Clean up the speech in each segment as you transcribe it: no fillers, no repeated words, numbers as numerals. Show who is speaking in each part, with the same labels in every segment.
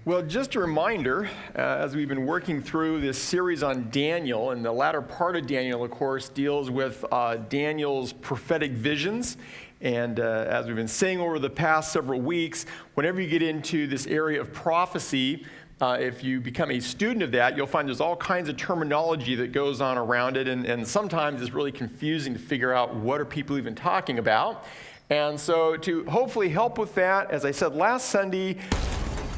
Speaker 1: Well, just a reminder, as we've been working through this series on Daniel, and the latter part of Daniel, of course, deals with Daniel's prophetic visions. And as we've been saying over the past several weeks, whenever you get into this area of prophecy, if you become a student of that, you'll find there's all kinds of terminology that goes on around it, and sometimes it's really confusing to figure out what are people even talking about. And so to hopefully help with that, as I said last Sunday,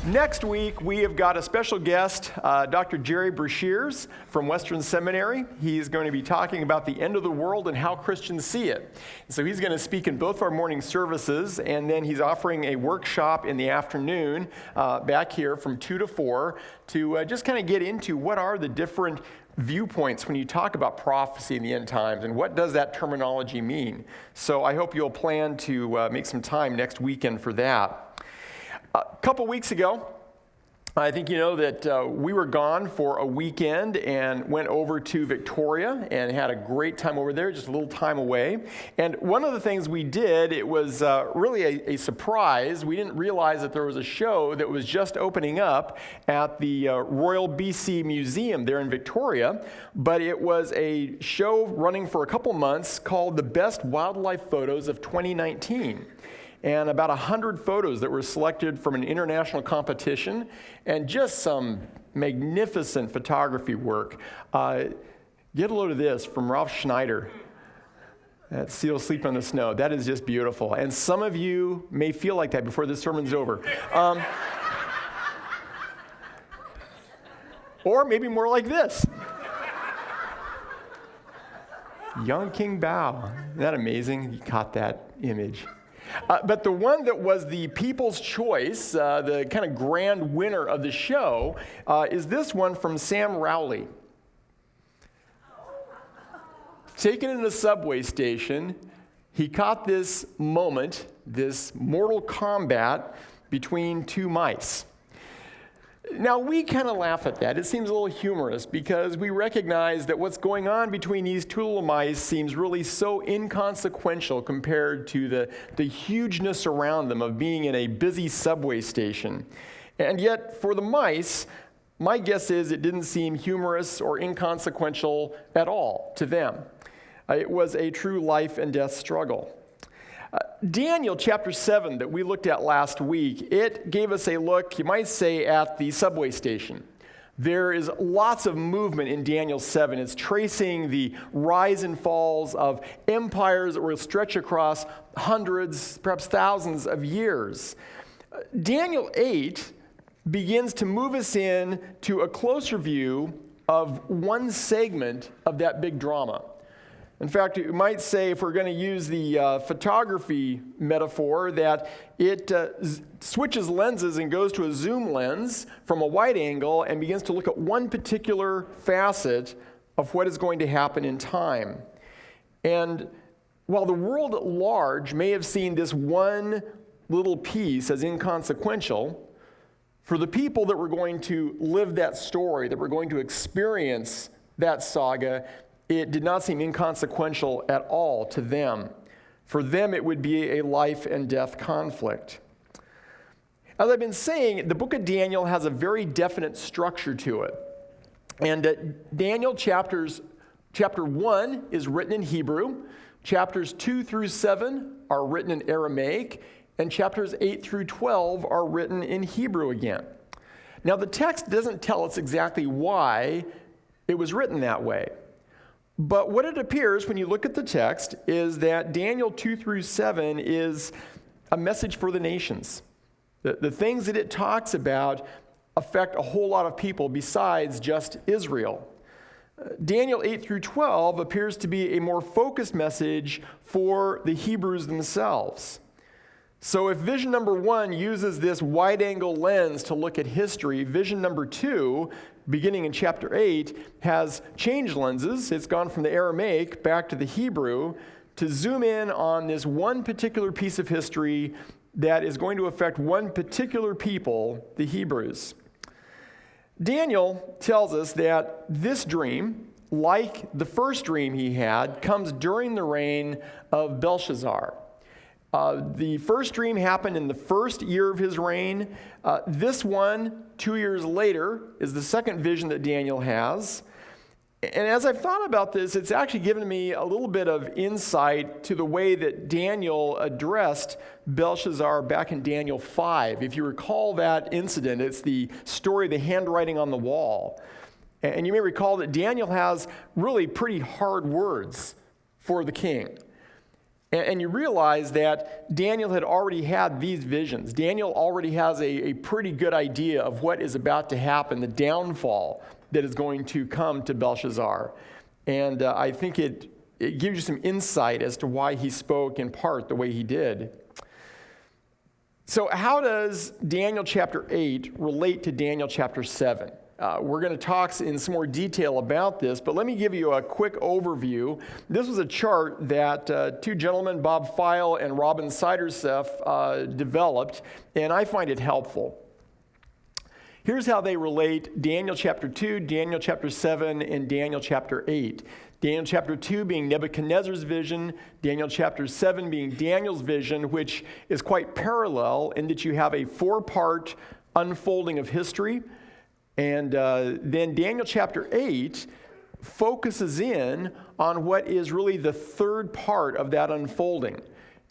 Speaker 1: next week, we have got a special guest, Dr. Jerry Brashears from Western Seminary. He's going to be talking about the end of the world and how Christians see it. So he's going to speak in both our morning services, and then he's offering a workshop in the afternoon back here from 2 to 4 to just kind of get into what are the different viewpoints when you talk about prophecy in the end times, and what does that terminology mean. So I hope you'll plan to make some time next weekend for that. A couple weeks ago, I think you know that we were gone for a weekend and went over to Victoria and had a great time over there, just a little time away. And one of the things we did, it was really a surprise. We didn't realize that there was a show that was just opening up at the Royal BC Museum there in Victoria, but it was a show running for a couple months called The Best Wildlife Photos of 2019. And about 100 photos that were selected from an international competition, and just some magnificent photography work. Get a load of this from Ralph Schneider. That seal sleeping on the snow. That is just beautiful. And some of you may feel like that before this sermon's over. Or maybe more like this. Young King Bao. Isn't that amazing? You caught that image. But the one that was the People's Choice, the kind of grand winner of the show, is this one from Sam Rowley. Taken in a subway station, he caught this moment, this mortal combat between two mice. Now, we kind of laugh at that. It seems a little humorous because we recognize that what's going on between these two little mice seems really so inconsequential compared to the hugeness around them of being in a busy subway station. And yet, for the mice, my guess is it didn't seem humorous or inconsequential at all to them. It was a true life and death struggle. Daniel chapter 7 that we looked at last week, it gave us a look, you might say, at the subway station. There is lots of movement in Daniel 7. It's tracing the rise and falls of empires that will stretch across hundreds, perhaps thousands of years. Daniel 8 begins to move us in to a closer view of one segment of that big drama. In fact, you might say, if we're going to use the photography metaphor, that it switches lenses and goes to a zoom lens from a wide angle and begins to look at one particular facet of what is going to happen in time. And while the world at large may have seen this one little piece as inconsequential, for the people that were going to live that story, that were going to experience that saga, it did not seem inconsequential at all to them. For them, it would be a life and death conflict. As I've been saying, the book of Daniel has a very definite structure to it. And Daniel chapter 1 is written in Hebrew, chapters 2 through 7 are written in Aramaic, and chapters 8 through 12 are written in Hebrew again. Now, the text doesn't tell us exactly why it was written that way. But what it appears when you look at the text is that Daniel 2 through 7 is a message for the nations. The things that it talks about affect a whole lot of people besides just Israel. Daniel 8 through 12 appears to be a more focused message for the Hebrews themselves. So if vision number 1 uses this wide-angle lens to look at history, vision number 2, beginning in chapter 8, has changed lenses. It's gone from the Aramaic back to the Hebrew to zoom in on this one particular piece of history that is going to affect one particular people, the Hebrews. Daniel tells us that this dream, like the first dream he had, comes during the reign of Belshazzar. The first dream happened in the first year of his reign. This one, 2 years later, is the second vision that Daniel has. And as I've thought about this, it's actually given me a little bit of insight to the way that Daniel addressed Belshazzar back in Daniel 5. If you recall that incident, it's the story of the handwriting on the wall. And you may recall that Daniel has really pretty hard words for the king. And you realize that Daniel had already had these visions. Daniel already has a pretty good idea of what is about to happen, the downfall that is going to come to Belshazzar. And I think it gives you some insight as to why he spoke in part the way he did. So how does Daniel chapter 8 relate to Daniel chapter 7? We're going to talk in some more detail about this, but let me give you a quick overview. This was a chart that two gentlemen, Bob File and Robin Siderseth, developed, and I find it helpful. Here's how they relate Daniel chapter 2, Daniel chapter 7, and Daniel chapter 8. Daniel chapter 2 being Nebuchadnezzar's vision, Daniel chapter 7 being Daniel's vision, which is quite parallel in that you have a 4-part unfolding of history. And then Daniel chapter 8 focuses in on what is really the third part of that unfolding.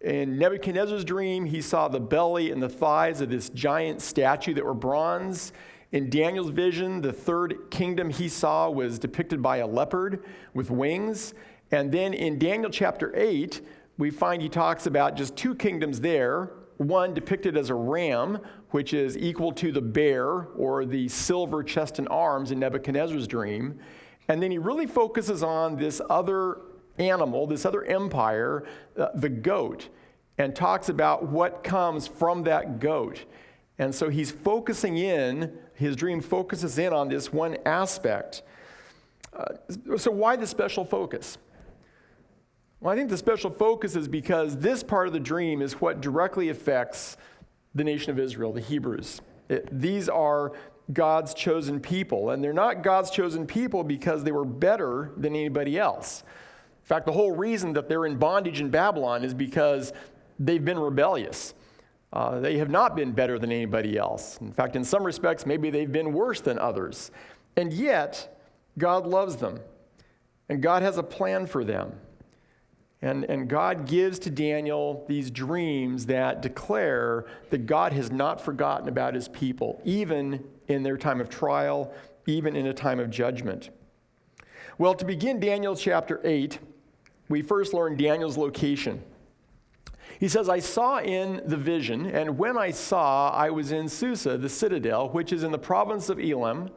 Speaker 1: In Nebuchadnezzar's dream, he saw the belly and the thighs of this giant statue that were bronze. In Daniel's vision, the third kingdom he saw was depicted by a leopard with wings. And then in Daniel chapter 8, we find he talks about just 2 kingdoms there. One depicted as a ram, which is equal to the bear or the silver chest and arms in Nebuchadnezzar's dream. And then he really focuses on this other animal, this other empire, the goat, and talks about what comes from that goat. And so he's focusing in, his dream focuses in on this one aspect. So why the special focus? Well, I think the special focus is because this part of the dream is what directly affects the nation of Israel, the Hebrews. These are God's chosen people, and they're not God's chosen people because they were better than anybody else. In fact, the whole reason that they're in bondage in Babylon is because they've been rebellious. They have not been better than anybody else. In fact, in some respects, maybe they've been worse than others. And yet, God loves them, and God has a plan for them. And God gives to Daniel these dreams that declare that God has not forgotten about his people, even in their time of trial, even in a time of judgment. Well, to begin Daniel chapter 8, we first learn Daniel's location. He says, I saw in the vision, and when I saw, I was in Susa, the citadel, which is in the province of Elam,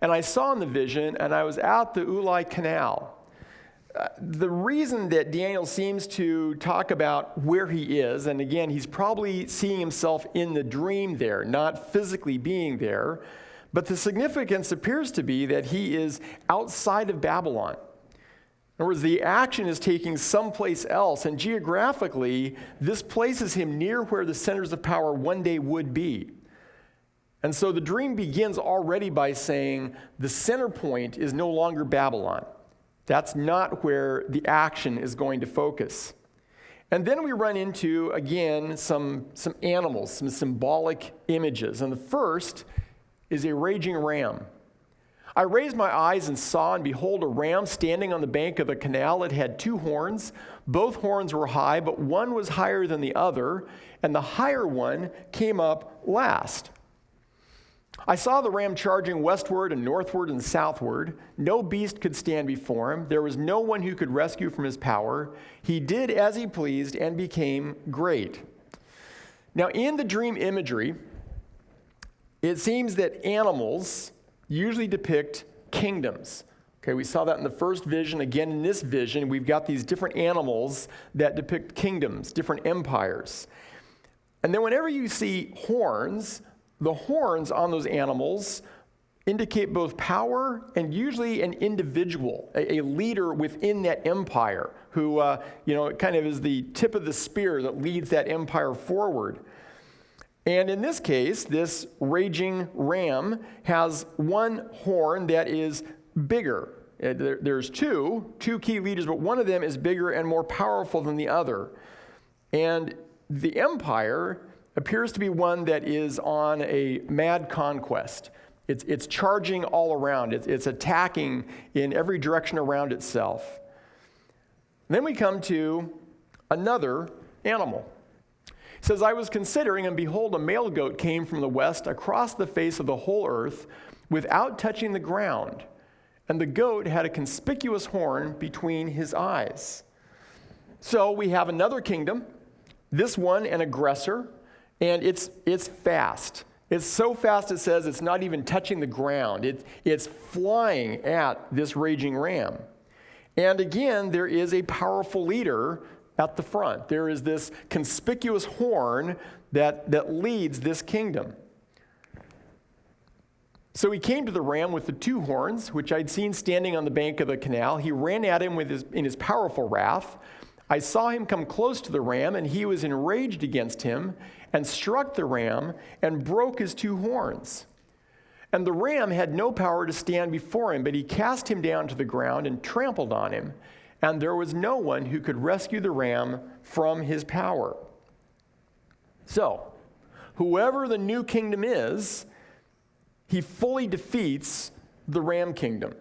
Speaker 1: and I saw in the vision, and I was at the Ulai Canal. The reason that Daniel seems to talk about where he is, and again, he's probably seeing himself in the dream there, not physically being there, but the significance appears to be that he is outside of Babylon. In other words, the action is taking someplace else, and geographically, this places him near where the centers of power one day would be. And so the dream begins already by saying the center point is no longer Babylon. That's not where the action is going to focus. And then we run into, again, some animals, some symbolic images. And the first is a raging ram. I raised my eyes and saw, and behold, a ram standing on the bank of the canal. It had 2 horns. Both horns were high, but one was higher than the other, and the higher one came up last. I saw the ram charging westward and northward and southward. No beast could stand before him. There was no one who could rescue from his power. He did as he pleased and became great. Now, in the dream imagery, it seems that animals usually depict kingdoms. Okay, we saw that in the first vision. Again, in this vision, we've got these different animals that depict kingdoms, different empires. And then whenever you see horns, the horns on those animals indicate both power and usually an individual, a leader within that empire who, kind of is the tip of the spear that leads that empire forward. And in this case, this raging ram has one horn that is bigger. There's two key leaders, but one of them is bigger and more powerful than the other. And the empire appears to be one that is on a mad conquest. It's charging all around. It's attacking in every direction around itself. Then we come to another animal. It says, I was considering, and behold, a male goat came from the west across the face of the whole earth without touching the ground. And the goat had a conspicuous horn between his eyes. So we have another kingdom, this one an aggressor, and it's fast. It's so fast, it says, it's not even touching the ground. It's flying at this raging ram. And again, there is a powerful leader at the front. There is this conspicuous horn that leads this kingdom. So he came to the ram with the two horns, which I'd seen standing on the bank of the canal. He ran at him in his powerful wrath. I saw him come close to the ram, and he was enraged against him and struck the ram and broke his two horns. And the ram had no power to stand before him, but he cast him down to the ground and trampled on him. And there was no one who could rescue the ram from his power. So, whoever the new kingdom is, he fully defeats the ram kingdom.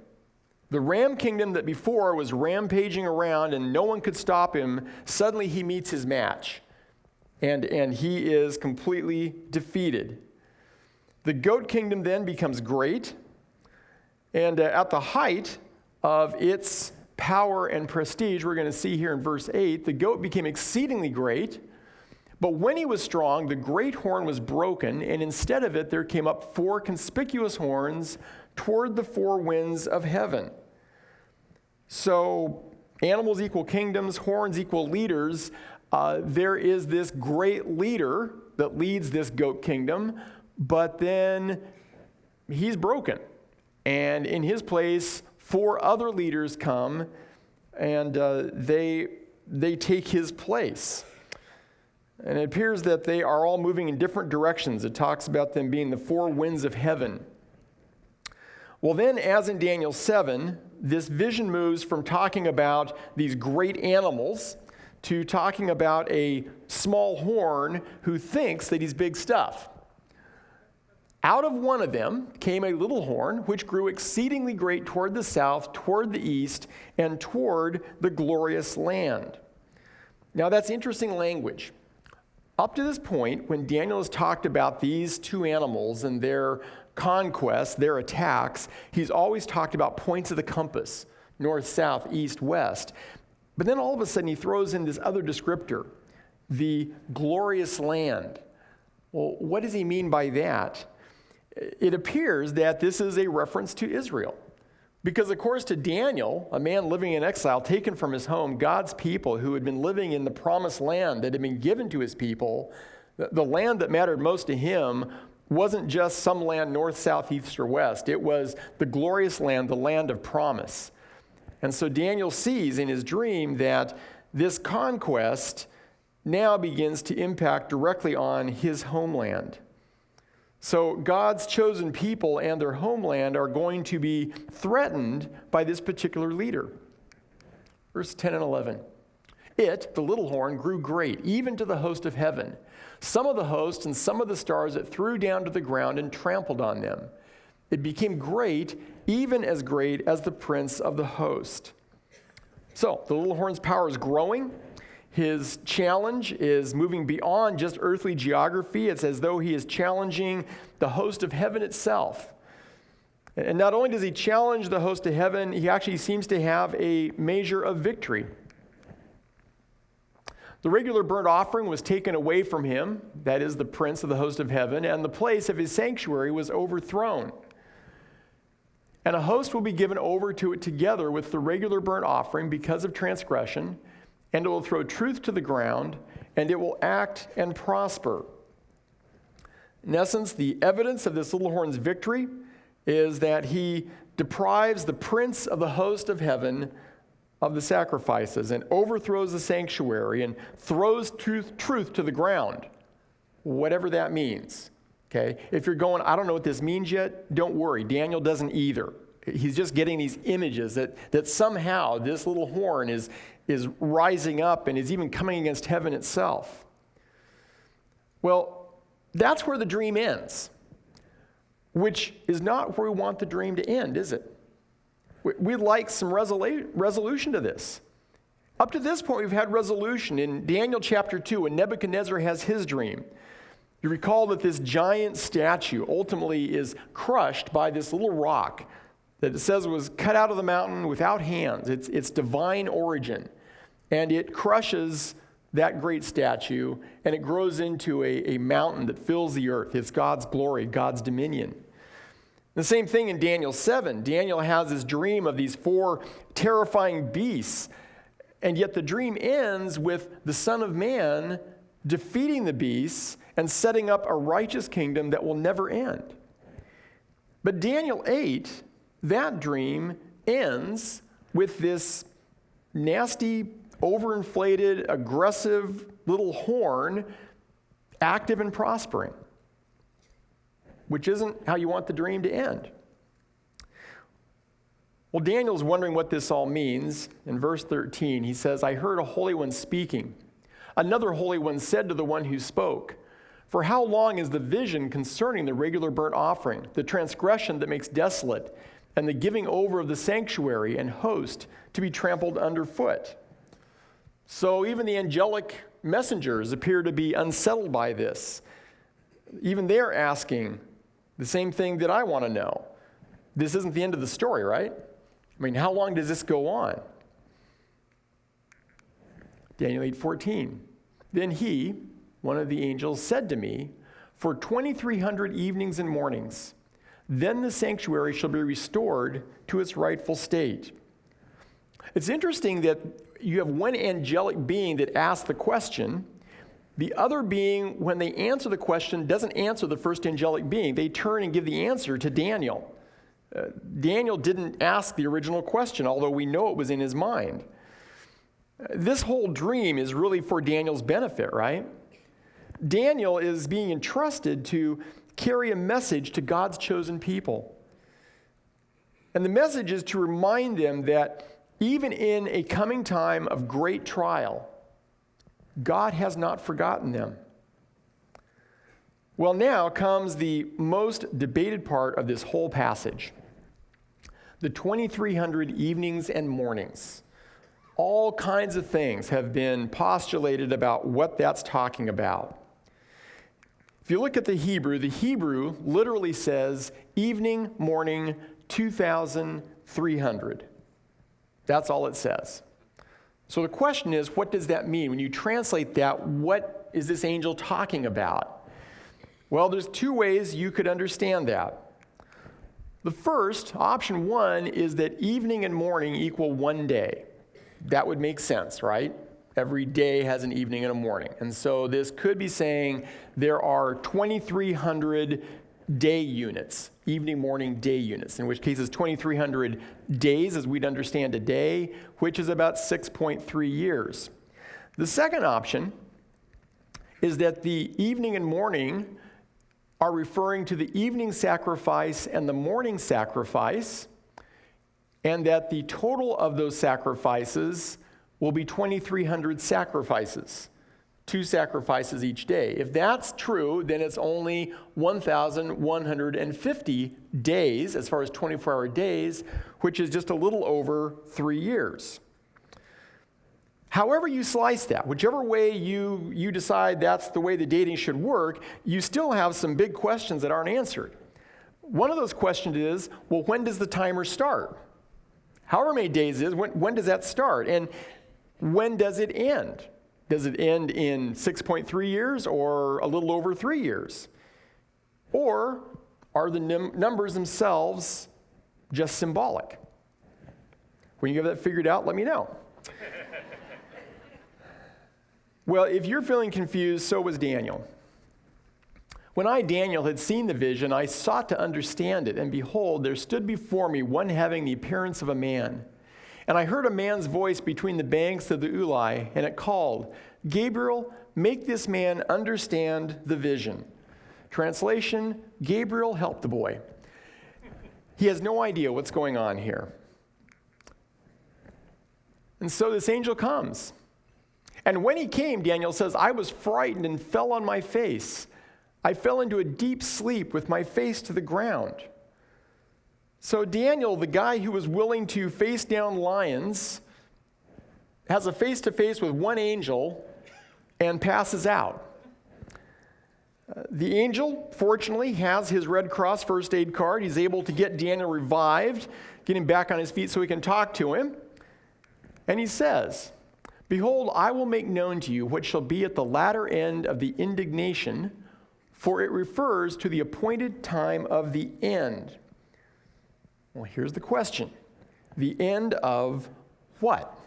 Speaker 1: The ram kingdom that before was rampaging around and no one could stop him, suddenly he meets his match. And he is completely defeated. The goat kingdom then becomes great. And at the height of its power and prestige, we're going to see here in verse 8, the goat became exceedingly great. But when he was strong, the great horn was broken, and instead of it, there came up four conspicuous horns toward the four winds of heaven. So, animals equal kingdoms, horns equal leaders. There is this great leader that leads this goat kingdom, but then he's broken. And in his place, four other leaders come, and they take his place. And it appears that they are all moving in different directions. It talks about them being the four winds of heaven. Well, then, as in Daniel 7, this vision moves from talking about these great animals to talking about a small horn who thinks that he's big stuff. Out of one of them came a little horn, which grew exceedingly great toward the south, toward the east, and toward the glorious land. Now, that's interesting language. Up to this point, when Daniel has talked about these two animals and their conquests, their attacks, he's always talked about points of the compass, north, south, east, west. But then all of a sudden he throws in this other descriptor, the glorious land. Well, what does he mean by that? It appears that this is a reference to Israel. Because, of course, to Daniel, a man living in exile, taken from his home, God's people who had been living in the promised land that had been given to his people, the land that mattered most to him wasn't just some land north, south, east, or west. It was the glorious land, the land of promise. And so Daniel sees in his dream that this conquest now begins to impact directly on his homeland. So God's chosen people and their homeland are going to be threatened by this particular leader. Verse 10 and 11. It, the little horn, grew great, even to the host of heaven. Some of the hosts and some of the stars it threw down to the ground and trampled on them. It became great, even as great as the prince of the host. So the little horn's power is growing. His challenge is moving beyond just earthly geography. It's as though he is challenging the host of heaven itself. And not only does he challenge the host of heaven, he actually seems to have a measure of victory. The regular burnt offering was taken away from him, that is the prince of the host of heaven, and the place of his sanctuary was overthrown. And a host will be given over to it together with the regular burnt offering because of transgression, and it will throw truth to the ground, and it will act and prosper. In essence, the evidence of this little horn's victory is that he deprives the prince of the host of heaven of the sacrifices and overthrows the sanctuary and throws truth to the ground, whatever that means. Okay? If you're going, I don't know what this means yet, don't worry. Daniel doesn't either. He's just getting these images that somehow this little horn is rising up and is even coming against heaven itself. Well, that's where the dream ends, which is not where we want the dream to end, is it? We'd like some resolution to this. Up to this point, we've had resolution. In Daniel chapter 2, when Nebuchadnezzar has his dream, you recall that this giant statue ultimately is crushed by this little rock that it says was cut out of the mountain without hands. It's divine origin. And it crushes that great statue, and it grows into a mountain that fills the earth. It's God's glory, God's dominion. The same thing in Daniel 7. Daniel has this dream of these 4 terrifying beasts, and yet the dream ends with the Son of Man defeating the beasts and setting up a righteous kingdom that will never end. But Daniel 8, that dream ends with this nasty, overinflated, aggressive little horn, active and prospering, which isn't how you want the dream to end. Well, Daniel's wondering what this all means. In verse 13, he says, I heard a holy one speaking. Another holy one said to the one who spoke, for how long is the vision concerning the regular burnt offering, the transgression that makes desolate, and the giving over of the sanctuary and host to be trampled underfoot? So even the angelic messengers appear to be unsettled by this. Even they're asking the same thing that I want to know. This isn't the end of the story, right? I mean, how long does this go on? Daniel 8:14. Then he, one of the angels, said to me, for 2,300 evenings and mornings, then the sanctuary shall be restored to its rightful state. It's interesting that you have one angelic being that asks the question. The other being, when they answer the question, doesn't answer the first angelic being. They turn and give the answer to Daniel. Daniel didn't ask the original question, although we know it was in his mind. This whole dream is really for Daniel's benefit, right? Daniel is being entrusted to carry a message to God's chosen people. And the message is to remind them that even in a coming time of great trial, God has not forgotten them. Well, now comes the most debated part of this whole passage. The 2,300 evenings and mornings. All kinds of things have been postulated about what that's talking about. If you look at the Hebrew literally says evening, morning, 2,300. That's all it says. So the question is, what does that mean? When you translate that, what is this angel talking about? Well, there's 2 ways you could understand that. The first, option 1, is that evening and morning equal one day. That would make sense, right? Every day has an evening and a morning. And so this could be saying there are 2,300 day units, evening, morning, day units, in which case it's 2,300 days as we'd understand a day, which is about 6.3 years. The second option is that the evening and morning are referring to the evening sacrifice and the morning sacrifice, and that the total of those sacrifices will be 2,300 sacrifices, 2 sacrifices each day. If that's true, then it's only 1,150 days, as far as 24-hour days, which is just a little over 3 years. However you slice that, whichever way you decide that's the way the dating should work, you still have some big questions that aren't answered. One of those questions is, well, when does the timer start? However many days it is, when does that start? And when does it end? Does it end in 6.3 years or a little over 3 years? Or are the numbers themselves just symbolic? When you have that figured out, let me know. Well, if you're feeling confused, so was Daniel. When I, Daniel, had seen the vision, I sought to understand it, and behold, there stood before me one having the appearance of a man. And I heard a man's voice between the banks of the Ulai, and it called, Gabriel, make this man understand the vision. Translation, Gabriel, help the boy. He has no idea what's going on here. And so this angel comes. And when he came, Daniel says, I was frightened and fell on my face. I fell into a deep sleep with my face to the ground. So Daniel, the guy who was willing to face down lions, has a face-to-face with one angel and passes out. The angel, fortunately, has his Red Cross first aid card. He's able to get Daniel revived, get him back on his feet so he can talk to him. And he says, Behold, I will make known to you what shall be at the latter end of the indignation, for it refers to the appointed time of the end. Well, here's the question. The end of what?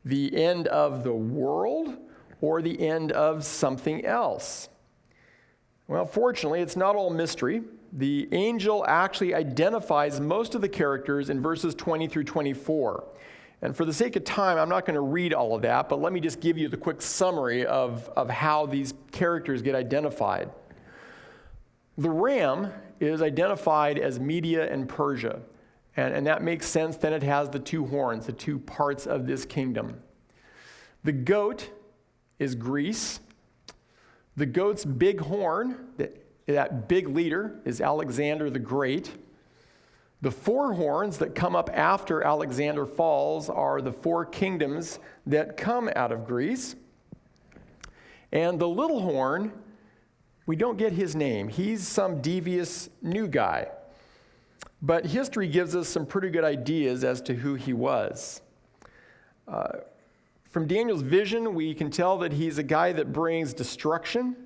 Speaker 1: The end of the world or the end of something else? Well, fortunately, it's not all mystery. The angel actually identifies most of the characters in verses 20 through 24. And for the sake of time, I'm not going to read all of that, but let me just give you the quick summary of how these characters get identified. The ram is identified as Media and Persia, and that makes sense. Then it has the two horns, the two parts of this kingdom. The goat is Greece. The goat's big horn, that big leader, is Alexander the Great. The four horns that come up after Alexander falls are the four kingdoms that come out of Greece. And the little horn, we don't get his name. He's some devious new guy. But history gives us some pretty good ideas as to who he was. From Daniel's vision, we can tell that he's a guy that brings destruction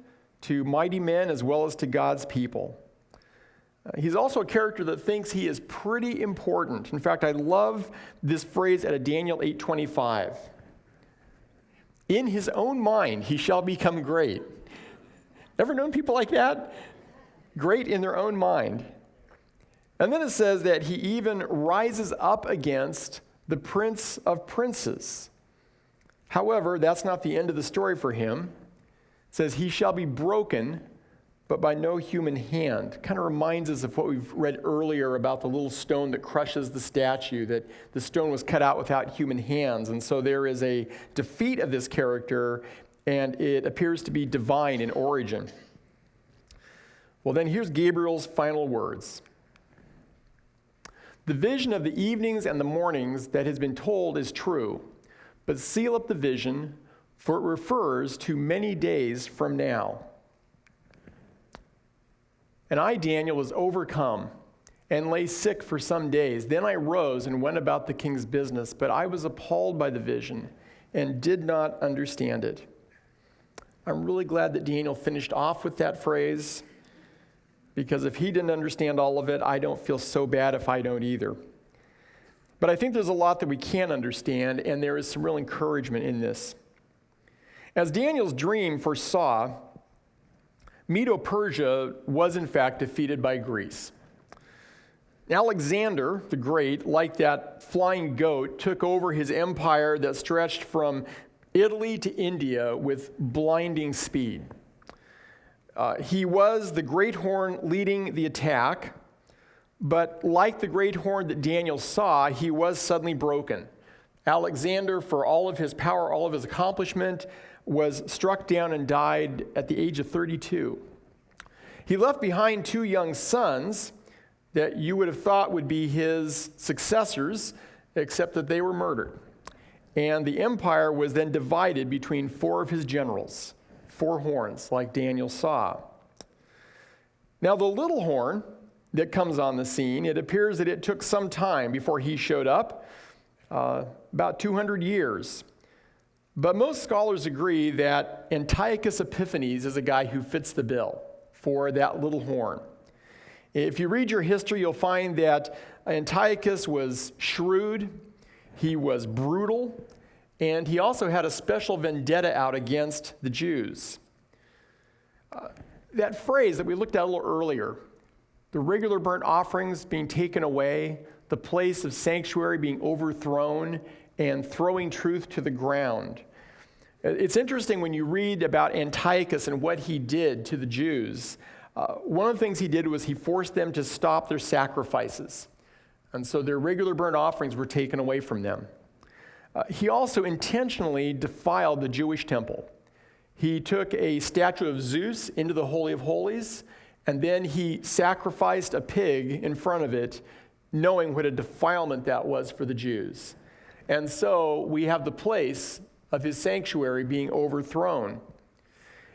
Speaker 1: to mighty men as well as to God's people. He's also a character that thinks he is pretty important. In fact, I love this phrase out of Daniel 8:25. In his own mind, he shall become great. Ever known people like that? Great in their own mind. And then it says that he even rises up against the prince of princes. However, that's not the end of the story for him. It says he shall be broken, but by no human hand. Kind of reminds us of what we've read earlier about the little stone that crushes the statue, that the stone was cut out without human hands. And so there is a defeat of this character, and it appears to be divine in origin. Well, then here's Gabriel's final words. The vision of the evenings and the mornings that has been told is true, but seal up the vision, for it refers to many days from now. And I, Daniel, was overcome and lay sick for some days. Then I rose and went about the king's business, but I was appalled by the vision and did not understand it. I'm really glad that Daniel finished off with that phrase, because if he didn't understand all of it, I don't feel so bad if I don't either. But I think there's a lot that we can understand, and there is some real encouragement in this. As Daniel's dream foresaw, Medo-Persia was in fact defeated by Greece. Alexander the Great, like that flying goat, took over his empire that stretched from Italy to India with blinding speed. He was the great horn leading the attack, but like the great horn that Daniel saw, he was suddenly broken. Alexander, for all of his power, all of his accomplishment, was struck down and died at the age of 32. He left behind two young sons that you would have thought would be his successors, except that they were murdered. And the empire was then divided between four of his generals, four horns, like Daniel saw. Now, the little horn that comes on the scene, it appears that it took some time before he showed up, about 200 years. But most scholars agree that Antiochus Epiphanes is a guy who fits the bill for that little horn. If you read your history, you'll find that Antiochus was shrewd, he was brutal, and he also had a special vendetta out against the Jews. That phrase that we looked at a little earlier, the regular burnt offerings being taken away, the place of sanctuary being overthrown, and throwing truth to the ground. It's interesting when you read about Antiochus and what he did to the Jews. One of the things he did was he forced them to stop their sacrifices. And so their regular burnt offerings were taken away from them. He also intentionally defiled the Jewish temple. He took a statue of Zeus into the Holy of Holies, and then he sacrificed a pig in front of it, knowing what a defilement that was for the Jews. And so we have the place of his sanctuary being overthrown.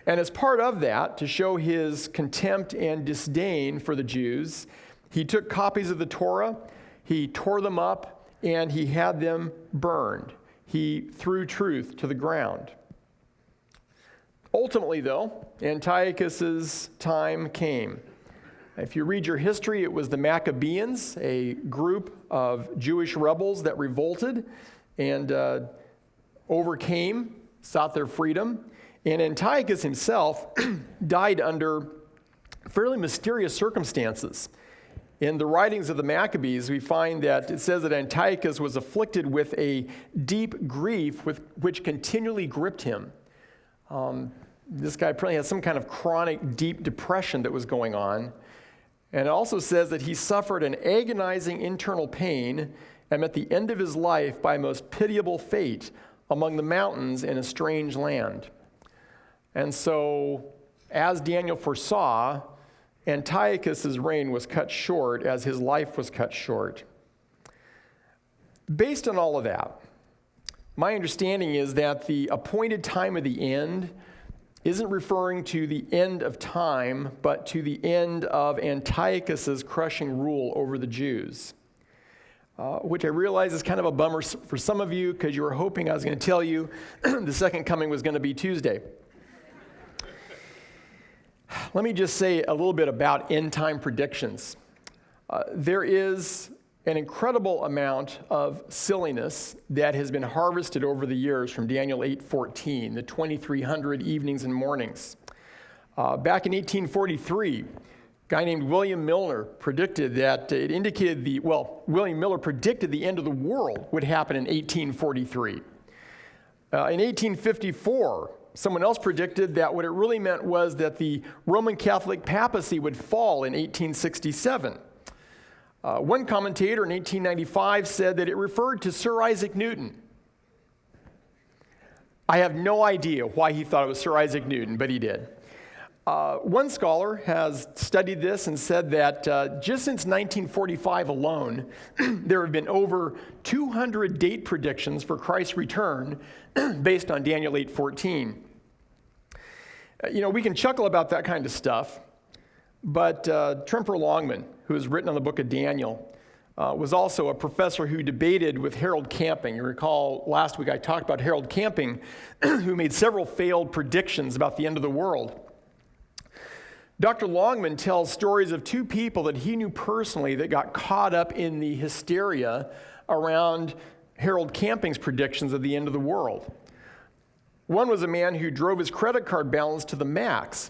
Speaker 1: And as part of that, to show his contempt and disdain for the Jews, he took copies of the Torah, he tore them up, and he had them burned. He threw truth to the ground. Ultimately, though, Antiochus's time came. If you read your history, it was the Maccabees, a group of Jewish rebels that revolted and overcame, sought their freedom. And Antiochus himself died under fairly mysterious circumstances. In the writings of the Maccabees, we find that it says that Antiochus was afflicted with a deep grief which continually gripped him. This guy probably had some kind of chronic deep depression that was going on. And it also says that he suffered an agonizing internal pain and met the end of his life by a most pitiable fate among the mountains in a strange land. And so, as Daniel foresaw, Antiochus' reign was cut short as his life was cut short. Based on all of that, my understanding is that the appointed time of the end isn't referring to the end of time, but to the end of Antiochus' crushing rule over the Jews, which I realize is kind of a bummer for some of you because you were hoping I was going to tell you the second coming was going to be Tuesday. Let me just say a little bit about end-time predictions. There is an incredible amount of silliness that has been harvested over the years from Daniel 8:14, the 2,300 evenings and mornings. Back in 1843, a guy named William Milner predicted that William Miller predicted the end of the world would happen in 1843. In 1854, someone else predicted that what it really meant was that the Roman Catholic papacy would fall in 1867. One commentator in 1895 said that it referred to Sir Isaac Newton. I have no idea why he thought it was Sir Isaac Newton, but he did. One scholar has studied this and said that just since 1945 alone, there have been over 200 date predictions for Christ's return based on Daniel 8:14. We can chuckle about that kind of stuff, but Tremper Longman, who has written on the book of Daniel, was also a professor who debated with Harold Camping. You recall last week I talked about Harold Camping, who made several failed predictions about the end of the world. Dr. Longman tells stories of two people that he knew personally that got caught up in the hysteria around Harold Camping's predictions of the end of the world. One was a man who drove his credit card balance to the max,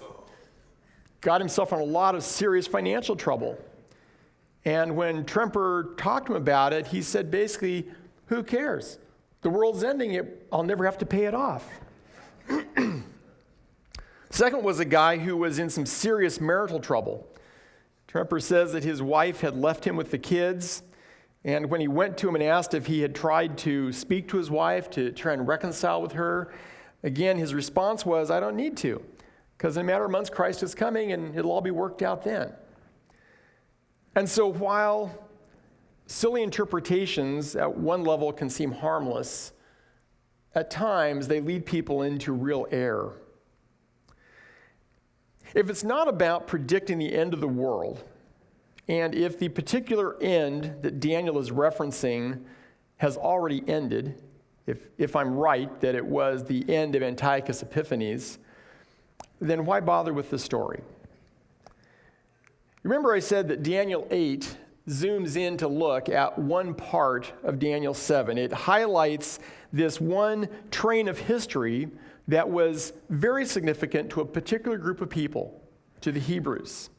Speaker 1: got himself in a lot of serious financial trouble. And when Tremper talked to him about it, he said basically, who cares? The world's ending, I'll never have to pay it off. Second was a guy who was in some serious marital trouble. Tremper says that his wife had left him with the kids, and when he went to him and asked if he had tried to speak to his wife to try and reconcile with her, again, his response was, I don't need to, because in a matter of months, Christ is coming, and it'll all be worked out then. And so while silly interpretations at one level can seem harmless, at times they lead people into real error. If it's not about predicting the end of the world, and if the particular end that Daniel is referencing has already ended, if I'm right that it was the end of Antiochus Epiphanes, then why bother with the story? Remember I said that Daniel 8 zooms in to look at one part of Daniel 7. It highlights this one train of history that was very significant to a particular group of people, to the Hebrews.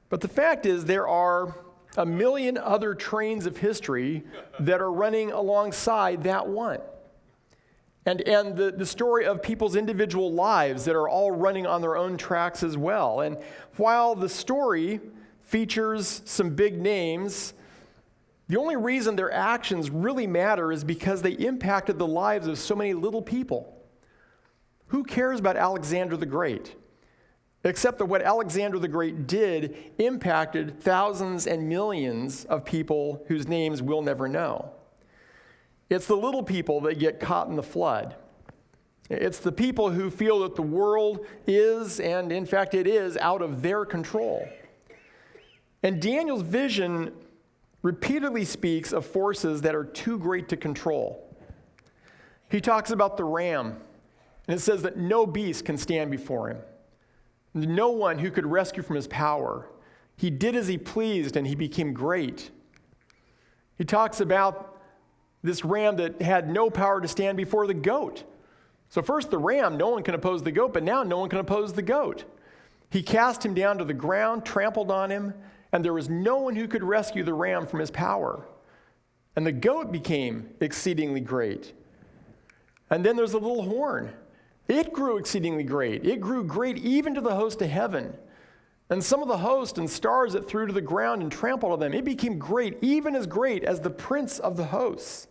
Speaker 1: But the fact is there are a million other trains of history that are running alongside that one. And the story of people's individual lives that are all running on their own tracks as well. And while the story features some big names, The only reason their actions really matter is because they impacted the lives of so many little people. Who cares about Alexander the Great? Except that what Alexander the Great did impacted thousands and millions of people whose names we'll never know. It's the little people that get caught in the flood. It's the people who feel that the world is, and in fact it is, out of their control. And Daniel's vision repeatedly speaks of forces that are too great to control. He talks about the ram, and it says that no beast can stand before him. No one who could rescue from his power. He did as he pleased, and he became great. He talks about this ram that had no power to stand before the goat. So first the ram, no one can oppose the goat, but now no one can oppose the goat. He cast him down to the ground, trampled on him, and there was no one who could rescue the ram from his power. And the goat became exceedingly great. And then there's the little horn. It grew exceedingly great. It grew great even to the host of heaven. And some of the host and stars it threw to the ground and trampled on them. It became great, even as great as the prince of the hosts.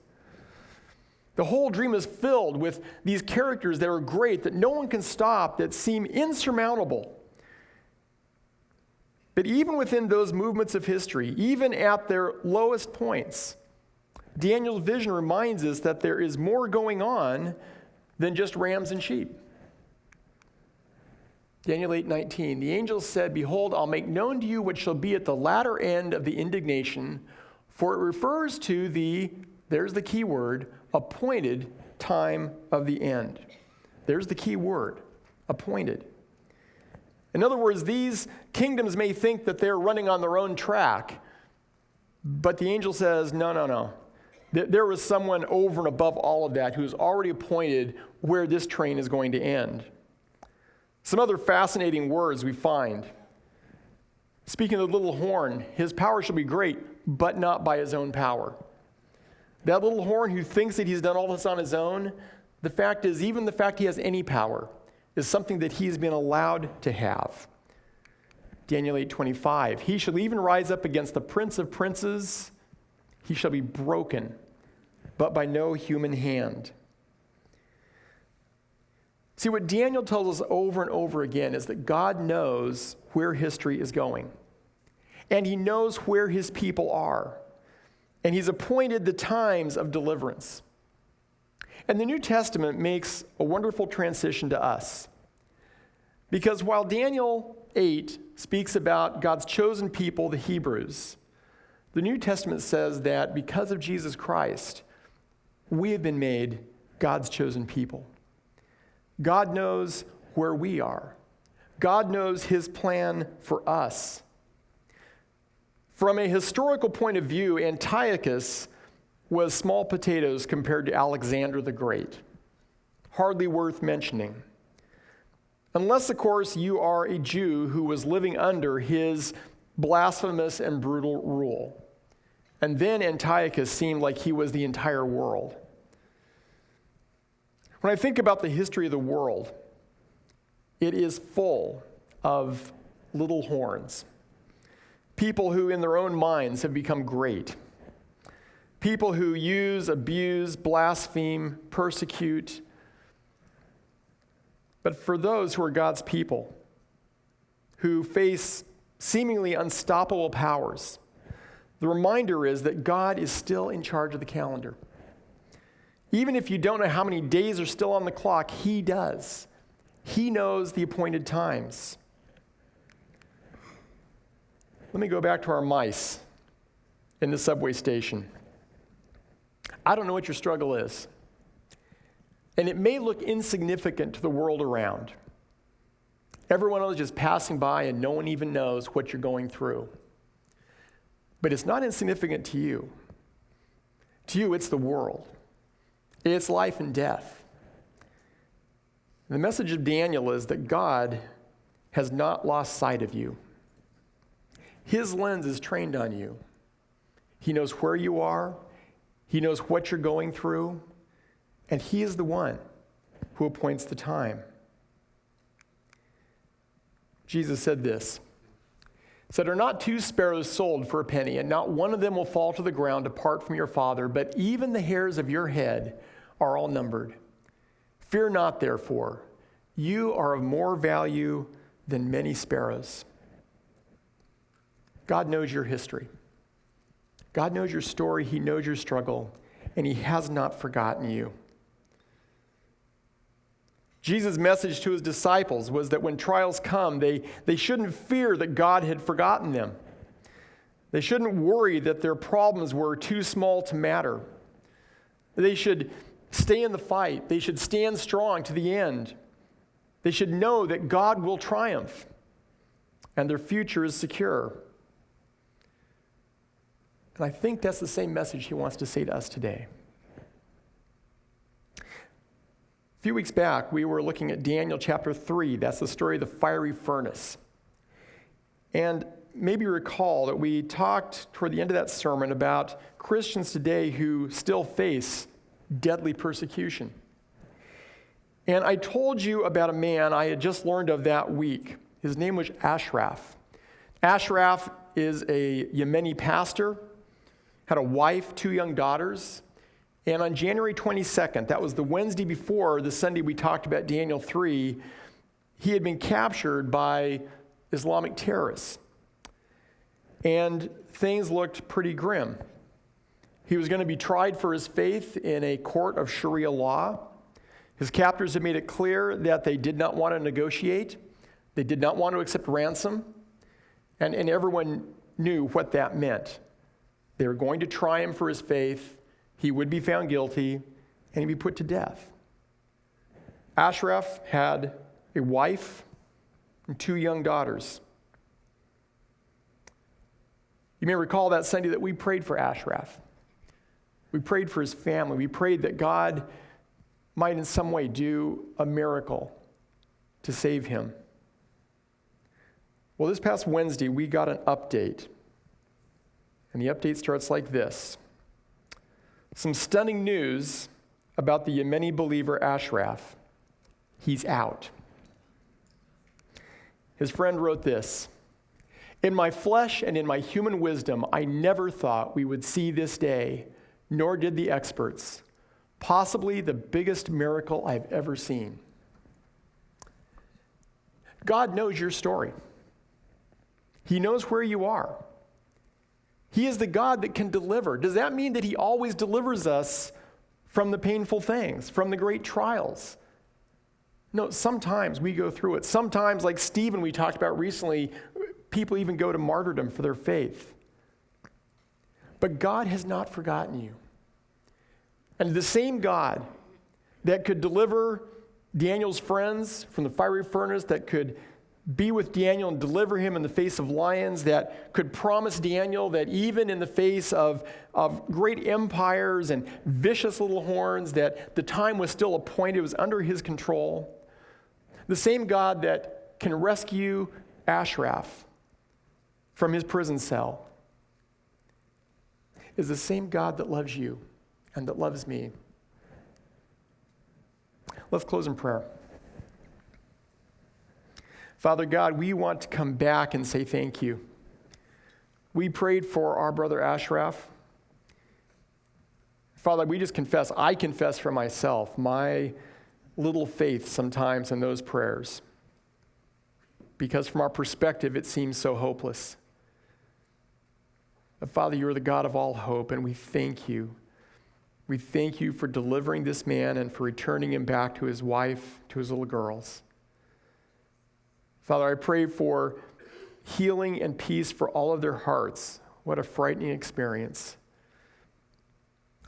Speaker 1: The whole dream is filled with these characters that are great, that no one can stop, that seem insurmountable. But even within those movements of history, even at their lowest points, Daniel's vision reminds us that there is more going on than just rams and sheep. Daniel 8:19, the angel said, "Behold, I'll make known to you what shall be at the latter end of the indignation, for it refers to the," there's the key word, "appointed time of the end." There's the key word, appointed. In other words, these kingdoms may think that they're running on their own track, but the angel says, no. There was someone over and above all of that who's already appointed where this train is going to end. Some other fascinating words we find. Speaking of the little horn, his power shall be great, but not by his own power. That little horn who thinks that he's done all this on his own, the fact is, even the fact he has any power is something that he's been allowed to have. Daniel 8:25, he shall even rise up against the prince of princes. He shall be broken, but by no human hand. See, what Daniel tells us over and over again is that God knows where history is going. And he knows where his people are. And he's appointed the times of deliverance. And the New Testament makes a wonderful transition to us. Because while Daniel 8 speaks about God's chosen people, the Hebrews, the New Testament says that because of Jesus Christ, we have been made God's chosen people. God knows where we are. God knows his plan for us. From a historical point of view, Antiochus was small potatoes compared to Alexander the Great. Hardly worth mentioning. Unless, of course, you are a Jew who was living under his blasphemous and brutal rule. And then Antiochus seemed like he was the entire world. When I think about the history of the world, it is full of little horns. People who in their own minds have become great. People who use, abuse, blaspheme, persecute. But for those who are God's people, who face seemingly unstoppable powers, the reminder is that God is still in charge of the calendar. Even if you don't know how many days are still on the clock, he does. He knows the appointed times. Let me go back to our mice in the subway station. I don't know what your struggle is. And it may look insignificant to the world around. Everyone else is just passing by and no one even knows what you're going through. But it's not insignificant to you. To you, it's the world. It's life and death. The message of Daniel is that God has not lost sight of you. His lens is trained on you. He knows where you are. He knows what you're going through. And he is the one who appoints the time. Jesus said this, said, "Are not two sparrows sold for a penny, and not one of them will fall to the ground apart from your Father, but even the hairs of your head are all numbered. Fear not, therefore, you are of more value than many sparrows." God knows your history. God knows your story. He knows your struggle, and he has not forgotten you. Jesus' message to his disciples was that when trials come, they shouldn't fear that God had forgotten them. They shouldn't worry that their problems were too small to matter. They should stay in the fight. They should stand strong to the end. They should know that God will triumph and their future is secure. And I think that's the same message he wants to say to us today. A few weeks back, we were looking at Daniel chapter 3. That's the story of the fiery furnace. And maybe you recall that we talked toward the end of that sermon about Christians today who still face deadly persecution. And I told you about a man I had just learned of that week. His name was Ashraf. Ashraf is a Yemeni pastor, had a wife, 2 young daughters. And on January 22nd, that was the Wednesday before the Sunday we talked about Daniel 3, he had been captured by Islamic terrorists. And things looked pretty grim. He was going to be tried for his faith in a court of Sharia law. His captors had made it clear that they did not want to negotiate. They did not want to accept ransom. And everyone knew what that meant. They were going to try him for his faith. He would be found guilty, and he'd be put to death. Ashraf had a wife and 2 young daughters. You may recall that Sunday that we prayed for Ashraf. We prayed for his family. We prayed that God might in some way do a miracle to save him. Well, this past Wednesday, we got an update. And the update starts like this. Some stunning news about the Yemeni believer Ashraf. He's out. His friend wrote this: "In my flesh and in my human wisdom, I never thought we would see this day, nor did the experts. Possibly the biggest miracle I've ever seen." God knows your story. He knows where you are. He is the God that can deliver. Does that mean that he always delivers us from the painful things, from the great trials? No, sometimes we go through it. Sometimes, like Stephen we talked about recently, people even go to martyrdom for their faith. But God has not forgotten you. And the same God that could deliver Daniel's friends from the fiery furnace, that could be with Daniel and deliver him in the face of lions, that could promise Daniel that even in the face of great empires and vicious little horns, that the time was still appointed, it was under his control. The same God that can rescue Ashraf from his prison cell is the same God that loves you and that loves me. Let's close in prayer. Father God, we want to come back and say thank you. We prayed for our brother Ashraf. Father, we just confess, I confess for myself, my little faith sometimes in those prayers. Because from our perspective, it seems so hopeless. But Father, you are the God of all hope, and we thank you. We thank you for delivering this man and for returning him back to his wife, to his little girls. Father, I pray for healing and peace for all of their hearts. What a frightening experience.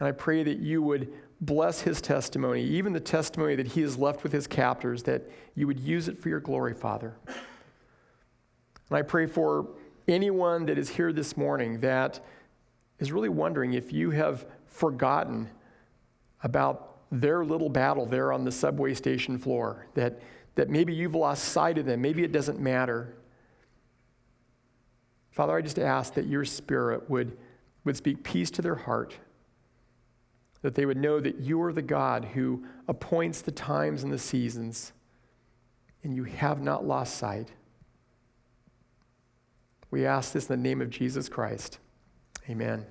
Speaker 1: And I pray that you would bless his testimony, even the testimony that he has left with his captors, that you would use it for your glory, Father. And I pray for anyone that is here this morning that is really wondering if you have forgotten about their little battle there on the subway station floor, that maybe you've lost sight of them, maybe it doesn't matter. Father, I just ask that your Spirit would speak peace to their heart, that they would know that you are the God who appoints the times and the seasons, and you have not lost sight. We ask this in the name of Jesus Christ. Amen.